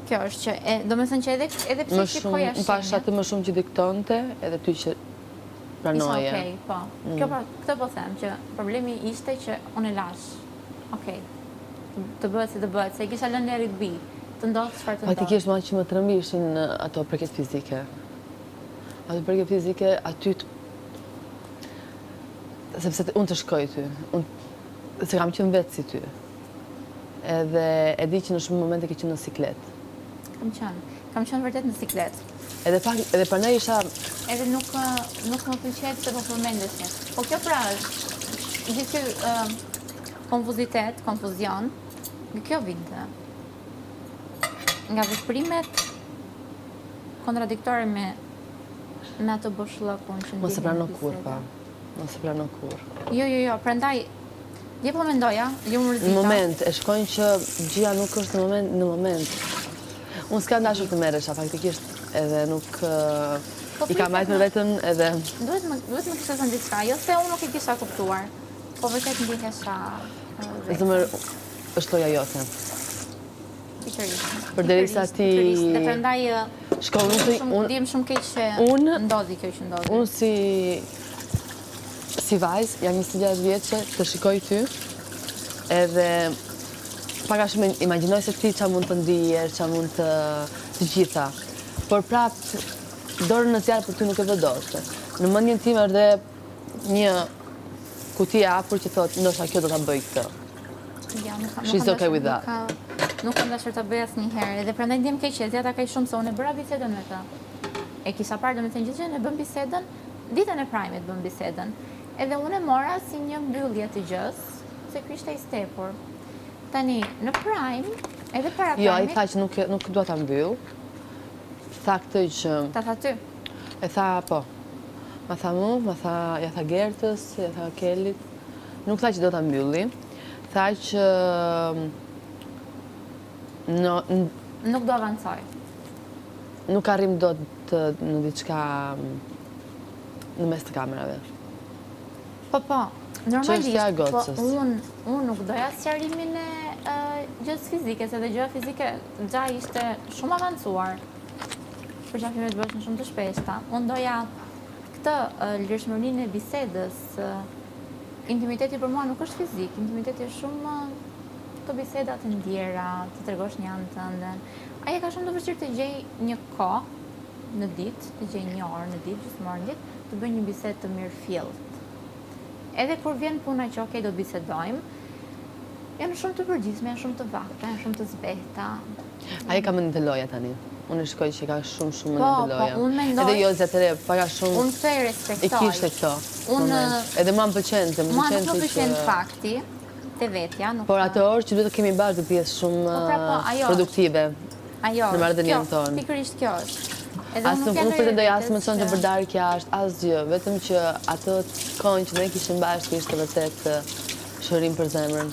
Kjo është që, do me thënë që edhe pse shikoja shenjat... Më pasha të më shumë që diktonte, edhe ty që pranoje. Okej, po. Këtë po them, që problemi ishte që unë e lash. Okej, të bëhet si të bëhet, se i kisha lënë let it be, të ndodhë çfarë të ndodhë. Faktikisht ma që më të rëmbishin ato përket fizike. Ato përket fizike, aty të... Sepse unë të shkoj ty, se kam qenë vetë si ty. Edhe e di që në shumë momente ke qenë në siklet. Kam qenë vërtet në siklet. Edhe për ne isha... Edhe nuk më pëlqet se po përmendesh. Po kjo pra është, gjithë kjo konfuzion, nga kjo vinte. Nga veprimet kontradiktore me ato boshllëkun që ndihmë. Mos e prano kur, pa. Mos e prano kur. Jo, prandaj, dje po mendoja, jo më rëzita. Në moment, e shkojnë që gjia nuk është në moment. Unë s'ka ndashur të merresha, faktikisht, edhe nuk i ka majtë për vetën edhe... Duhet më kështë të diçka, jo se unë nuk i kisha kuptuar, po vërtet ndihesha vetë. Zëmër, është loja jote. Pikërisht. Përderisa ti... Dhe prandaj, djem shumë keq që ndodhi kjo që ndodhi. Unë si vajzë, jam 26 vjeçe, të shikoj ty, edhe paka shumë imagjinoj se ti qa mund të ndijesh, qa mund të gjitha. Por prapë, dorën në zjarë për ty nuk e vëdoshte. Në mendjen time është dhe një kuti e hapur që thotë, ndoshta kjo do ta bëj këtë. She's okay with that. Nuk kam dashur ta bëj asnjëherë, edhe prandaj ndjem keq që zjata kaq shumë se unë e bëra bisedën me të. E kisha parë domethënë gjithë gjën e bën bisedën, ditën e Prime-it bën bisedën. Edhe unë e mora si një mbyllje të gjës, se ky ishte i stepur. Tani, në Prime, edhe para Prime-it... Jo, ai tha që nuk dua ta mbyll. Tha këtë që... Ta tha ty? E tha, po. Ma tha mu, ja tha Gertës, ja tha Kellit. Nuk tha që do ta mbylli. Tha që... Nuk do avancoj. Nuk arrim do të në diçka në mes të kamerave. Po, normalisht, po unë nuk doja sqarimin e gjës fizike, se dhe gjëja fizike gja ishte shumë avancuar, për qafime të bëshën shumë të shpeshta. Unë doja këtë lirshmërinë e bisedës, intimiteti për mua nuk është fizik, intimiteti është shumë të bisedat të ndjera, të tregosh një anë të ndën. Aja ka shumë të vështirë të gjej një kohë në ditë, të gjej një orë në ditë, gjysmë orë në ditë, të bëj një bisedë të mirë fillt. Edhe kur vjen puna që okej do të bisedojmë, janë shumë të përgjithshme, janë shumë të vakta, janë shumë të zbehta. Ai ka mendin të loja tani. Unë shkoj që ka shumë mendin të loja. Po, unë mendoj. Edhe jo zatëre, paka shumë. Unë të e respektoj. E kishte këto. Edhe mua më pëlqente, mua nuk më pëlqen fakti te vetja, nuk. Por atë orë që duhet të kemi bashkë do të jetë shumë produktive. Në marrëdhënien tonë. Pikërisht kjo është. Nuk pretendoj as më të përdarkja është asgjë, vetëm që atë kohën që ne kishim bashkë ishte vërtet shërim për zemrën.